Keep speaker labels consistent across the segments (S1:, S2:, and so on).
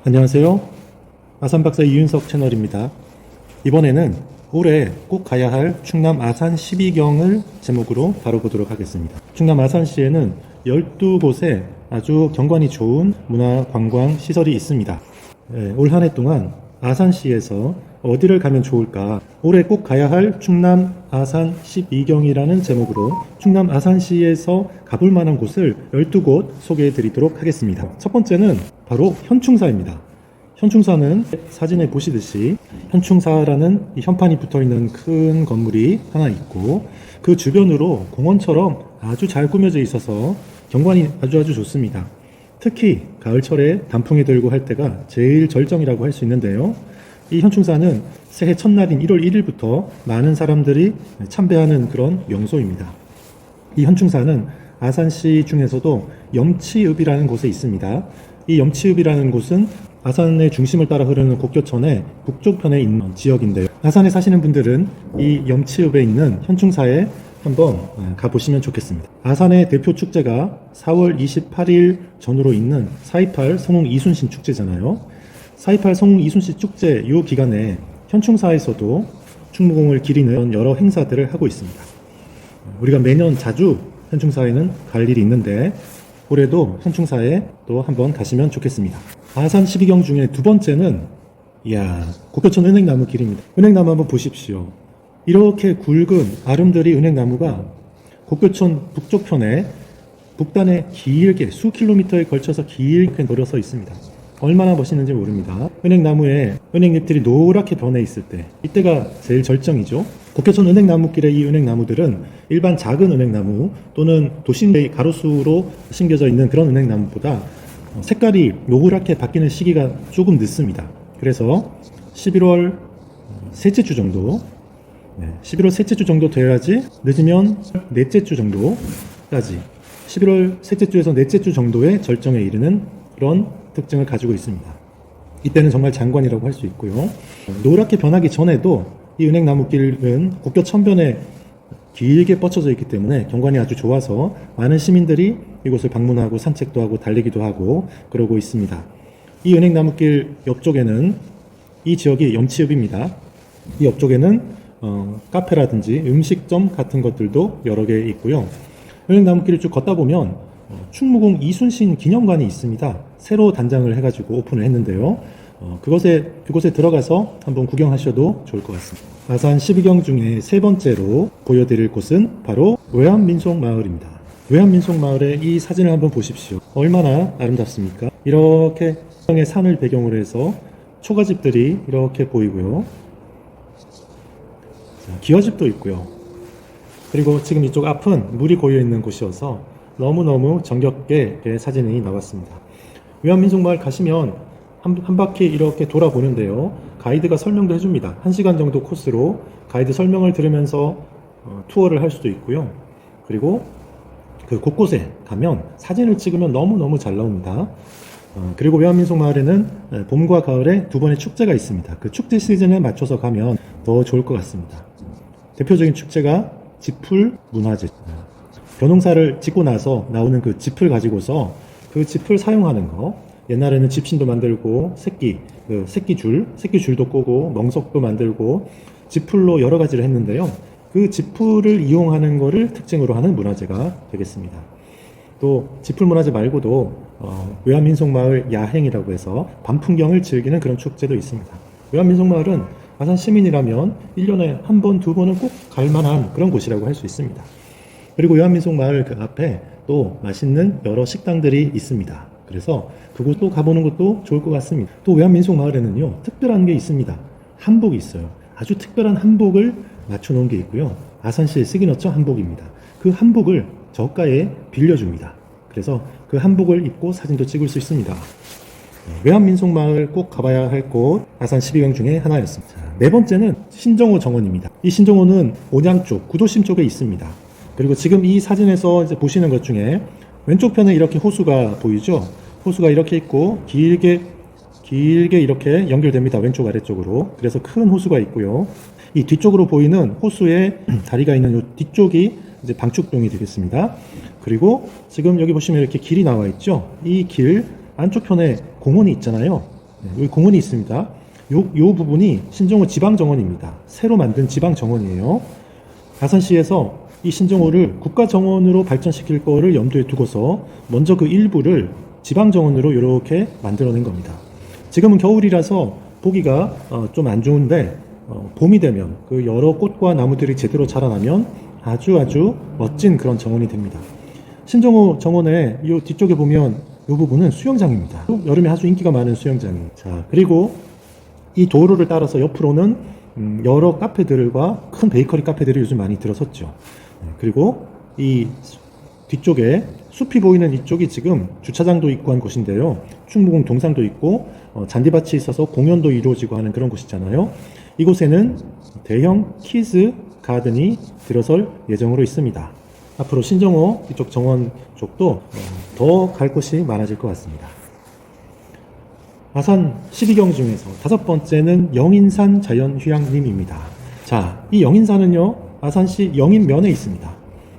S1: 안녕하세요. 아산박사 이윤석 채널입니다. 이번에는 올해 꼭 가야 할 충남 아산 12경을 제목으로 다뤄보도록 하겠습니다. 충남 아산시에는 12곳의 아주 경관이 좋은 문화 관광 시설이 있습니다. 올 한 해 동안 아산시에서 어디를 가면 좋을까? 올해 꼭 가야 할 충남 아산 12경이라는 제목으로 충남 아산시에서 가볼 만한 곳을 12곳 소개해 드리도록 하겠습니다. 첫 번째는 바로 현충사입니다. 현충사는 사진에 보시듯이 현충사라는 이 현판이 붙어 있는 큰 건물이 하나 있고, 그 주변으로 공원처럼 아주 잘 꾸며져 있어서 경관이 아주 좋습니다. 특히 가을철에 단풍이 들고 할 때가 제일 절정이라고 할 수 있는데요. 이 현충사는 새해 첫날인 1월 1일부터 많은 사람들이 참배하는 그런 명소입니다. 이 현충사는 아산시 중에서도 염치읍이라는 곳에 있습니다. 이 염치읍이라는 곳은 아산의 중심을 따라 흐르는 곡교천의 북쪽편에 있는 지역인데요. 아산에 사시는 분들은 이 염치읍에 있는 현충사에 한번 가보시면 좋겠습니다. 아산의 대표 축제가 4월 28일 전후로 있는 4.28 성웅 이순신 축제잖아요. 4.28 성웅 이순신 축제 이 기간에 현충사에서도 충무공을 기리는 여러 행사들을 하고 있습니다. 우리가 매년 자주 현충사에는 갈 일이 있는데 올해도 현충사에 또 한번 가시면 좋겠습니다. 아산 12경 중에 두 번째는 곡교천 은행나무 길입니다. 은행나무 한번 보십시오. 이렇게 굵은 아름드리 은행나무가 곡교천 북쪽편에 북단에 길게 수 킬로미터에 걸쳐서 길게 늘어서 있습니다. 얼마나 멋있는지 모릅니다. 은행나무에 은행잎들이 노랗게 변해 있을 때, 이때가 제일 절정이죠. 곡교천 은행나무길의 이 은행나무들은 일반 작은 은행나무 또는 도심의 가로수로 심겨져 있는 그런 은행나무보다 색깔이 노랗게 바뀌는 시기가 조금 늦습니다. 그래서 11월 셋째 주 정도, 11월 셋째 주 정도 돼야지, 늦으면 넷째 주 정도까지 11월 셋째 주에서 넷째 주 정도의 절정에 이르는 그런 특징을 가지고 있습니다. 이때는 정말 장관이라고 할 수 있고요. 노랗게 변하기 전에도 이 은행나무길은 곡교 천변에 길게 뻗쳐져 있기 때문에 경관이 아주 좋아서 많은 시민들이 이곳을 방문하고 산책도 하고 달리기도 하고 그러고 있습니다. 이 은행나무길 옆쪽에는 이 지역이 염치읍입니다. 이 옆쪽에는 카페라든지 음식점 같은 것들도 여러 개 있고요. 은행나무길을 쭉 걷다 보면 충무공 이순신 기념관이 있습니다. 새로 단장을 해가지고 오픈을 했는데요. 그곳에 들어가서 한번 구경하셔도 좋을 것 같습니다. 아산 12경 중에 세 번째로 보여드릴 곳은 바로 외암민속마을입니다. 외암민속마을의 이 사진을 한번 보십시오. 얼마나 아름답습니까? 이렇게 산을 배경으로 해서 초가집들이 이렇게 보이고요. 기와집도 있고요. 그리고 지금 이쪽 앞은 물이 고여있는 곳이어서 너무너무 정겹게 사진이 나왔습니다. 외암민속마을 가시면 한 바퀴 이렇게 돌아보는데요. 가이드가 설명도 해줍니다. 1시간 정도 코스로 가이드 설명을 들으면서 투어를 할 수도 있고요. 그리고 그 곳곳에 가면 사진을 찍으면 너무너무 잘 나옵니다. 그리고 외암민속마을에는 봄과 가을에 두 번의 축제가 있습니다. 그 축제 시즌에 맞춰서 가면 더 좋을 것 같습니다. 대표적인 축제가 지풀 문화제. 벼농사를 짓고 나서 나오는 그 짚을 가지고서 그 짚을 사용하는 거, 옛날에는 집신도 만들고 새끼줄도 꼬고 멍석도 만들고 지풀로 여러 가지를 했는데요. 그 지풀을 이용하는 거를 특징으로 하는 문화제가 되겠습니다. 또 지풀 문화제 말고도 외암민속마을 야행이라고 해서 밤 풍경을 즐기는 그런 축제도 있습니다. 외암민속마을은 아산 시민이라면 1년에 한 번, 두 번은 꼭 갈만한 그런 곳이라고 할 수 있습니다. 그리고 외암민속마을 그 앞에 또 맛있는 여러 식당들이 있습니다. 그래서 그곳도 가보는 것도 좋을 것 같습니다. 또 외암민속마을에는요, 특별한 게 있습니다. 한복이 있어요. 아주 특별한 한복을 맞춰놓은 게 있고요. 아산시의 시그너처 한복입니다. 그 한복을 저가에 빌려줍니다. 그래서 그 한복을 입고 사진도 찍을 수 있습니다. 외암민속마을 꼭 가봐야 할 곳 아산 12경 중에 하나였습니다. 네 번째는 신정호 정원입니다. 이 신정호는 온양 쪽, 구도심 쪽에 있습니다. 그리고 지금 이 사진에서 이제 보시는 것 중에 왼쪽 편에 이렇게 호수가 보이죠? 호수가 이렇게 있고 길게 이렇게 연결됩니다. 왼쪽 아래쪽으로. 그래서 큰 호수가 있고요. 이 뒤쪽으로 보이는 호수에 다리가 있는 이 뒤쪽이 이제 방축동이 되겠습니다. 그리고 지금 여기 보시면 이렇게 길이 나와 있죠? 이 길 안쪽 편에 공원이 있잖아요. 여기 공원이 있습니다. 요 부분이 신정호 지방정원입니다. 새로 만든 지방정원이에요. 아산시에서 이 신정호를 국가정원으로 발전시킬 거를 염두에 두고서 먼저 그 일부를 지방정원으로 이렇게 만들어낸 겁니다. 지금은 겨울이라서 보기가 좀 안 좋은데 봄이 되면 그 여러 꽃과 나무들이 제대로 자라나면 아주 멋진 그런 정원이 됩니다. 신정호 정원의 이 뒤쪽에 보면 이 부분은 수영장입니다. 여름에 아주 인기가 많은 수영장이에요. 자, 그리고 이 도로를 따라서 옆으로는 여러 카페들과 큰 베이커리 카페들이 요즘 많이 들어섰죠. 그리고 이 뒤쪽에 숲이 보이는 이쪽이 지금 주차장도 있고 한 곳인데요. 충무공 동상도 있고 잔디밭이 있어서 공연도 이루어지고 하는 그런 곳이잖아요. 이곳에는 대형 키즈 가든이 들어설 예정으로 있습니다. 앞으로 신정호 이쪽 정원 쪽도 더 갈 곳이 많아질 것 같습니다. 아산 12경 중에서 5번째는 영인산 자연휴양림입니다. 자, 이 영인산은요, 아산시 영인면에 있습니다.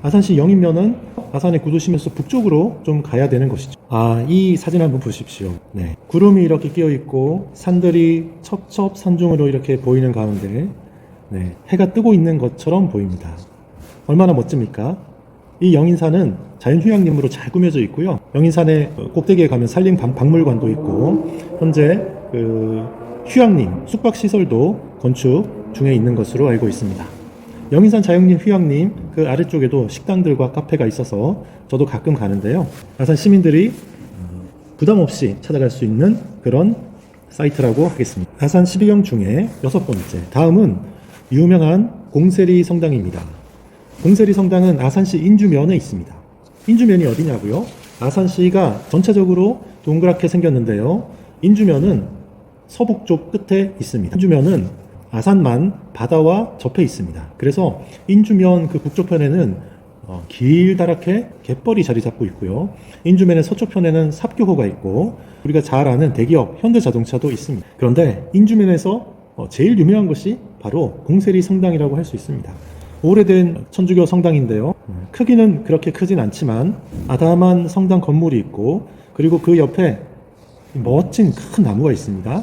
S1: 아산시 영인면은 아산의 구도심에서 북쪽으로 좀 가야 되는 것이죠. 이 사진 한번 보십시오. 네. 구름이 이렇게 끼어 있고 산들이 첩첩산중으로 이렇게 보이는 가운데 네, 해가 뜨고 있는 것처럼 보입니다. 얼마나 멋집니까? 이 영인산은 자연휴양림으로 잘 꾸며져 있고요. 영인산의 꼭대기에 가면 산림박물관도 있고 현재 휴양림, 숙박시설도 건축 중에 있는 것으로 알고 있습니다. 영인산 자연휴양림 그 아래쪽에도 식당들과 카페가 있어서 저도 가끔 가는데요. 아산 시민들이 부담 없이 찾아갈 수 있는 그런 사이트라고 하겠습니다. 아산 12경 중에 6번째, 다음은 유명한 공세리 성당입니다. 공세리 성당은 아산시 인주면에 있습니다. 인주면이 어디냐고요? 아산시가 전체적으로 동그랗게 생겼는데요. 인주면은 서북쪽 끝에 있습니다. 인주면은 아산만 바다와 접해 있습니다. 그래서 인주면 그 북쪽편에는 길다랗게 갯벌이 자리 잡고 있고요. 인주면의 서쪽편에는 삽교호가 있고 우리가 잘 아는 대기업 현대자동차도 있습니다. 그런데 인주면에서 제일 유명한 것이 바로 공세리 성당이라고 할 수 있습니다. 오래된 천주교 성당인데요. 크기는 그렇게 크진 않지만 아담한 성당 건물이 있고 그리고 그 옆에 멋진 큰 나무가 있습니다.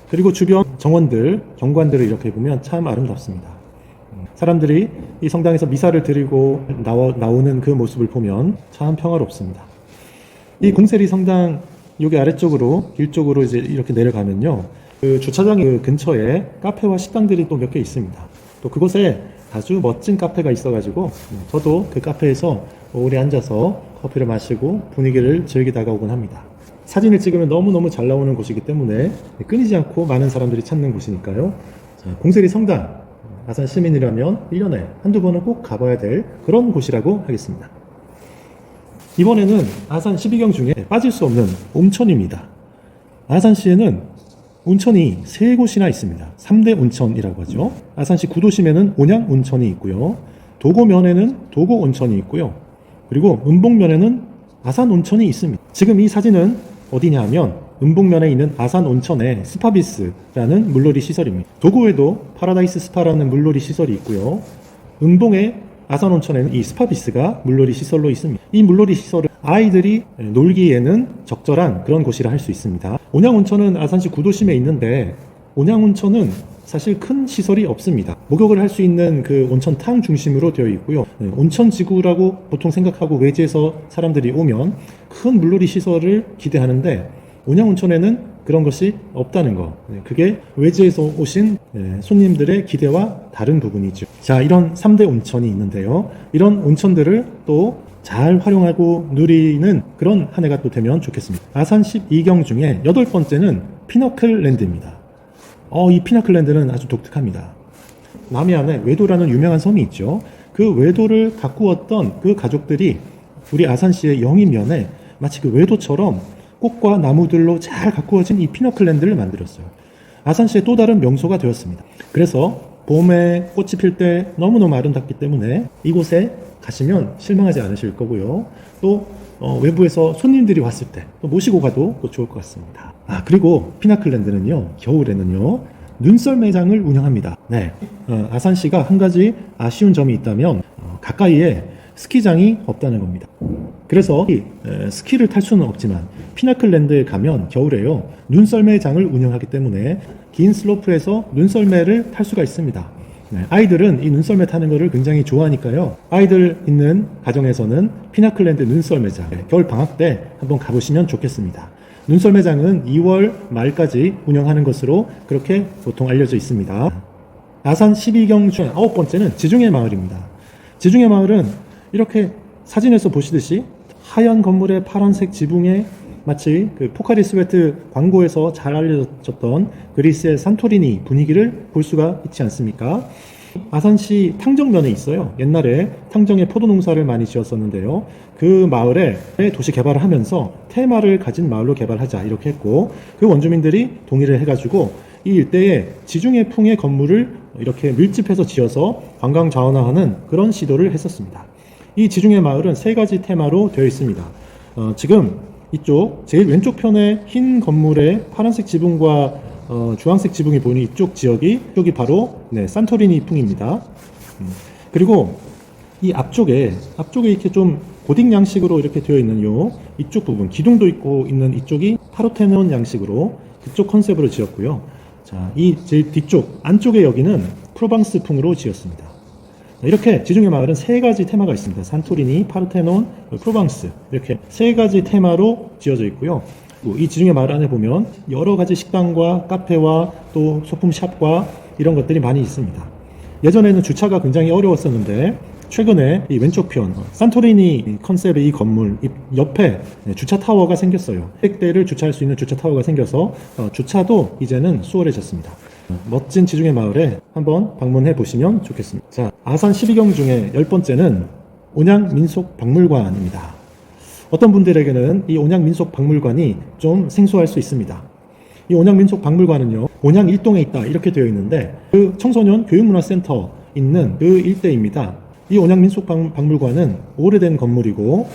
S1: 그리고 주변 정원들, 경관들을 이렇게 보면 참 아름답습니다. 사람들이 이 성당에서 미사를 드리고 나오는 그 모습을 보면 참 평화롭습니다. 이 공세리 성당 여기 아래쪽으로 길 쪽으로 이제 이렇게 내려가면요. 그 주차장 그 근처에 카페와 식당들이 또 몇 개 있습니다. 또 그곳에 아주 멋진 카페가 있어가지고 저도 그 카페에서 오래 앉아서 커피를 마시고 분위기를 즐기다가 오곤 합니다. 사진을 찍으면 너무너무 잘 나오는 곳이기 때문에 끊이지 않고 많은 사람들이 찾는 곳이니까요. 자, 공세리 성당, 아산 시민이라면 1년에 한두 번은 꼭 가봐야 될 그런 곳이라고 하겠습니다. 이번에는 아산 12경 중에 빠질 수 없는 온천입니다. 아산시에는 온천이 3곳이나 있습니다. 3대 온천이라고 하죠. 아산시 구도심에는 온양 온천이 있고요. 도고면에는 도고 온천이 있고요. 그리고 은봉면에는 아산 온천이 있습니다. 지금 이 사진은 어디냐 하면 은봉면에 있는 아산 온천의 스파비스라는 물놀이 시설입니다. 도고에도 파라다이스 스파라는 물놀이 시설이 있고요. 은봉의 아산 온천에는 이 스파비스가 물놀이 시설로 있습니다. 이 물놀이 시설은 아이들이 놀기에는 적절한 그런 곳이라 할 수 있습니다. 온양온천은 아산시 구도심에 있는데 온양온천은 사실 큰 시설이 없습니다. 목욕을 할 수 있는 그 온천탕 중심으로 되어 있고요. 온천지구라고 보통 생각하고 외지에서 사람들이 오면 큰 물놀이 시설을 기대하는데 온양온천에는 그런 것이 없다는 거. 그게 외지에서 오신 손님들의 기대와 다른 부분이죠. 자, 이런 3대 온천이 있는데요. 이런 온천들을 또 잘 활용하고 누리는 그런 한 해가 또 되면 좋겠습니다. 아산 12경 중에 8번째는 피너클랜드입니다. 이 피너클랜드는 아주 독특합니다. 남해안에 외도라는 유명한 섬이 있죠. 그 외도를 가꾸었던 그 가족들이 우리 아산시의 영인면에 마치 그 외도처럼 꽃과 나무들로 잘 가꾸어진 이 피너클랜드를 만들었어요. 아산시의 또 다른 명소가 되었습니다. 그래서 봄에 꽃이 필 때 너무너무 아름답기 때문에 이곳에 가시면 실망하지 않으실 거고요. 또 외부에서 손님들이 왔을 때 또 모시고 가도 또 좋을 것 같습니다. 그리고 피너클랜드는요, 겨울에는요, 눈썰 매장을 운영합니다. 네, 아산시가 한 가지 아쉬운 점이 있다면 가까이에 스키장이 없다는 겁니다. 그래서 스키를 탈 수는 없지만 피나클랜드에 가면 겨울에요 눈썰매장을 운영하기 때문에 긴 슬로프에서 눈썰매를 탈 수가 있습니다. 아이들은 이 눈썰매 타는 것을 굉장히 좋아하니까요. 아이들 있는 가정에서는 피나클랜드 눈썰매장 겨울 방학 때 한번 가보시면 좋겠습니다. 눈썰매장은 2월 말까지 운영하는 것으로 그렇게 보통 알려져 있습니다. 아산 12경 중 9번째는 지중해 마을입니다. 지중해 마을은 이렇게 사진에서 보시듯이 하얀 건물의 파란색 지붕에 마치 그 포카리 스웨트 광고에서 잘 알려졌던 그리스의 산토리니 분위기를 볼 수가 있지 않습니까? 아산시 탕정면에 있어요. 옛날에 탕정에 포도 농사를 많이 지었었는데요. 그 마을에 도시 개발을 하면서 테마를 가진 마을로 개발하자 이렇게 했고, 그 원주민들이 동의를 해가지고 이 일대에 지중해풍의 건물을 이렇게 밀집해서 지어서 관광 자원화하는 그런 시도를 했었습니다. 이 지중해 마을은 3가지 테마로 되어 있습니다. 지금 이쪽 제일 왼쪽 편에 흰 건물에 파란색 지붕과 주황색 지붕이 보이는 이쪽 지역이 바로 산토리니 풍입니다. 그리고 이 앞쪽에 이렇게 좀 고딕 양식으로 이렇게 되어 있는 이쪽 부분, 기둥도 있고 있는 이쪽이 파르테논 양식으로 그쪽 컨셉으로 지었고요. 자, 이 제일 뒤쪽 안쪽에 여기는 프로방스 풍으로 지었습니다. 이렇게 지중해 마을은 3가지 테마가 있습니다. 산토리니, 파르테논, 프로방스 이렇게 3가지 테마로 지어져 있고요. 이 지중해 마을 안에 보면 여러 가지 식당과 카페와 또 소품샵과 이런 것들이 많이 있습니다. 예전에는 주차가 굉장히 어려웠었는데 최근에 이 왼쪽 편 산토리니 컨셉의 이 건물 옆에 주차 타워가 생겼어요. 100대를 주차할 수 있는 주차 타워가 생겨서 주차도 이제는 수월해졌습니다. 멋진 지중해 마을에 한번 방문해 보시면 좋겠습니다. 자, 아산 12경 중에 10번째는 온양민속박물관입니다. 어떤 분들에게는 이 온양민속박물관이 좀 생소할 수 있습니다. 이 온양민속박물관은요, 온양 일동에 있다 이렇게 되어 있는데 그 청소년 교육문화센터 있는 그 일대입니다. 이 온양민속박물관은 오래된 건물이고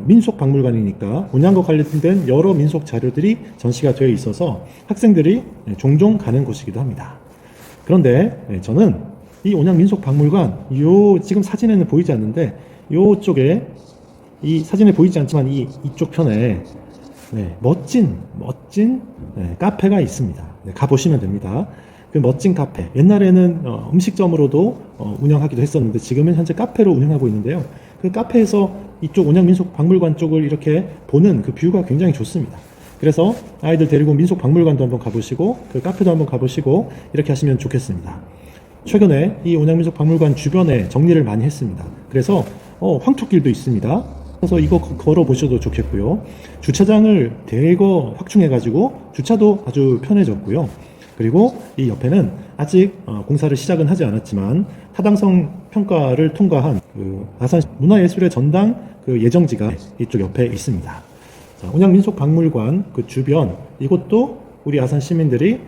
S1: 민속박물관이니까 온양과 관련된 여러 민속 자료들이 전시가 되어 있어서 학생들이 종종 가는 곳이기도 합니다. 그런데 저는 이 온양민속박물관 지금 사진에는 보이지 않는데 이쪽에 이 사진에 보이지 않지만 이쪽 편에 멋진 카페가 있습니다. 가보시면 됩니다. 그 멋진 카페, 옛날에는 음식점으로도 운영하기도 했었는데 지금은 현재 카페로 운영하고 있는데요. 그 카페에서 이쪽 온양민속박물관 쪽을 이렇게 보는 그 뷰가 굉장히 좋습니다. 그래서 아이들 데리고 민속박물관도 한번 가보시고 그 카페도 한번 가보시고 이렇게 하시면 좋겠습니다. 최근에 이 온양민속박물관 주변에 정리를 많이 했습니다. 그래서 황토길도 있습니다. 그래서 이거 걸어보셔도 좋겠고요. 주차장을 대거 확충해가지고 주차도 아주 편해졌고요. 그리고 이 옆에는 아직 공사를 시작은 하지 않았지만 타당성 평가를 통과한 그 아산 문화예술의 전당 그 예정지가 이쪽 옆에 있습니다. 자, 온양민속박물관 그 주변 이곳도 우리 아산 시민들이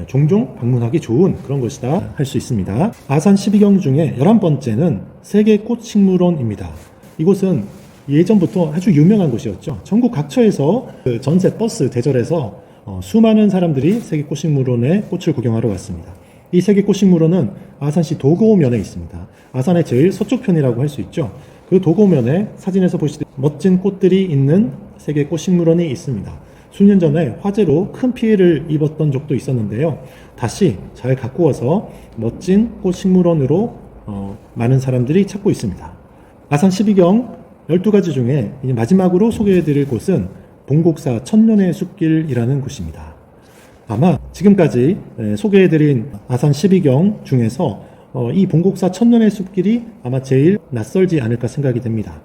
S1: 종종 방문하기 좋은 그런 곳이다 할 수 있습니다. 아산 12경 중에 11번째는 세계꽃식물원입니다. 이곳은 예전부터 아주 유명한 곳이었죠. 전국 각처에서 그 전세 버스 대절해서 수많은 사람들이 세계꽃식물원에 꽃을 구경하러 왔습니다. 이 세계꽃식물원은 아산시 도고면에 있습니다. 아산의 제일 서쪽 편이라고 할 수 있죠. 그 도고면에 사진에서 보시듯이 멋진 꽃들이 있는 세계꽃식물원이 있습니다. 수년 전에 화재로 큰 피해를 입었던 적도 있었는데요. 다시 잘 가꾸어서 멋진 꽃식물원으로 많은 사람들이 찾고 있습니다. 아산 12경 12가지 중에 마지막으로 소개해드릴 곳은 봉곡사 천년의 숲길이라는 곳입니다. 아마 지금까지 소개해드린 아산 12경 중에서 이 봉곡사 천년의 숲길이 아마 제일 낯설지 않을까 생각이 됩니다.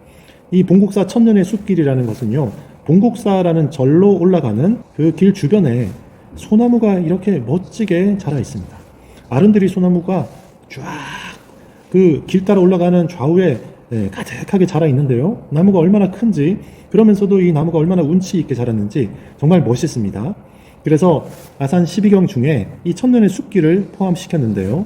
S1: 이 봉곡사 천년의 숲길이라는 것은요, 봉곡사라는 절로 올라가는 그 길 주변에 소나무가 이렇게 멋지게 자라 있습니다. 아름드리 소나무가 쫙 그 길 따라 올라가는 좌우에 가득하게 자라 있는데요. 나무가 얼마나 큰지, 그러면서도 이 나무가 얼마나 운치 있게 자랐는지 정말 멋있습니다. 그래서 아산 12경 중에 이 천년의 숲길을 포함시켰는데요.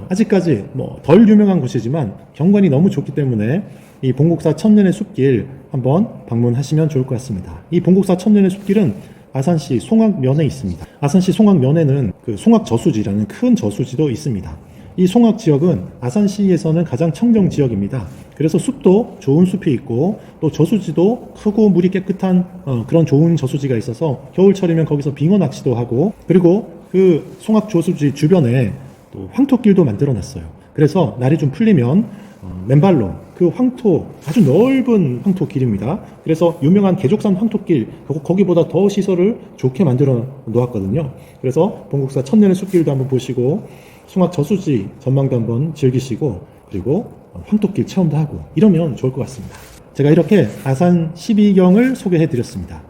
S1: 아직까지 덜 유명한 곳이지만 경관이 너무 좋기 때문에 이 봉곡사 천년의 숲길 한번 방문하시면 좋을 것 같습니다. 이 봉곡사 천년의 숲길은 아산시 송악면에 있습니다. 아산시 송악면에는 그 송악저수지라는 큰 저수지도 있습니다. 이 송악 지역은 아산시에서는 가장 청정 지역입니다. 그래서 숲도 좋은 숲이 있고 또 저수지도 크고 물이 깨끗한 그런 좋은 저수지가 있어서 겨울철이면 거기서 빙어 낚시도 하고, 그리고 그 송악 저수지 주변에 또 황토길도 만들어 놨어요. 그래서 날이 좀 풀리면 맨발로 그 황토, 아주 넓은 황토길입니다. 그래서 유명한 개족산 황토길, 거기보다 더 시설을 좋게 만들어 놓았거든요. 그래서 본국사 천년의 숲길도 한번 보시고 송악 저수지 전망도 한번 즐기시고, 그리고 황토길 체험도 하고 이러면 좋을 것 같습니다. 제가 이렇게 아산 12경을 소개해 드렸습니다.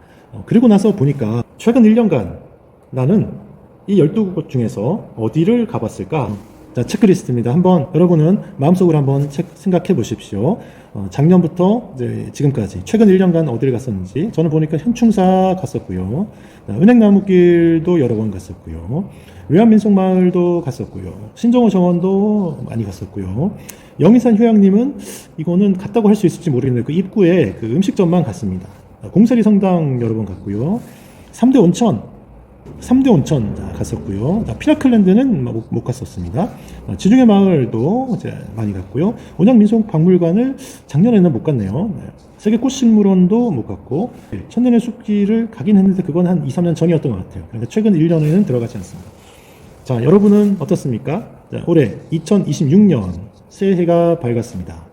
S1: 그리고 나서 보니까 최근 1년간 나는 이 12곳 중에서 어디를 가봤을까? 자, 체크리스트입니다. 한번 여러분은 마음속으로 한번 생각해 보십시오. 작년부터 이제 지금까지 최근 1년간 어디를 갔었는지. 저는 보니까 현충사 갔었고요. 은행나무길도 여러 번 갔었고요. 외환민속마을도 갔었고요. 신정호 정원도 많이 갔었고요. 영희산 휴양림은 이거는 갔다고 할 수 있을지 모르겠는데 그 입구에 그 음식점만 갔습니다. 공세리 성당 여러 번 갔고요. 3대 온천 갔었고요. 피라클랜드는 못 갔었습니다. 지중해 마을도 이제 많이 갔고요. 온양민속박물관을 작년에는 못 갔네요. 세계 꽃식물원도 못 갔고, 천년의 숲길을 가긴 했는데 그건 한 2, 3년 전이었던 것 같아요. 그러니까 최근 1년에는 들어가지 않습니다. 자, 여러분은 어떻습니까? 자, 올해 2026년 새해가 밝았습니다.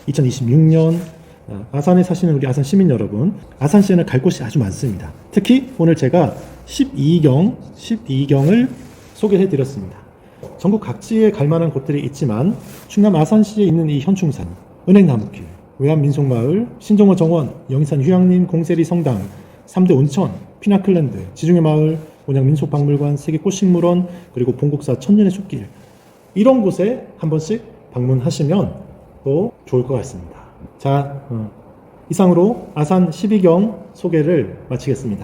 S1: 2026년 아산에 사시는 우리 아산 시민 여러분, 아산시에는 갈 곳이 아주 많습니다. 특히 오늘 제가 12경을 소개해 드렸습니다. 전국 각지에 갈 만한 곳들이 있지만 충남 아산시에 있는 이 현충산, 은행나무길, 외환민속마을, 신정호 정원, 영희산 휴양림, 공세리 성당, 3대 온천, 피나클랜드, 지중해 마을, 온양민속박물관, 세계 꽃식물원, 그리고 본국사 천년의 숲길, 이런 곳에 한 번씩 방문하시면 또 좋을 것 같습니다. 자, 이상으로 아산 12경 소개를 마치겠습니다.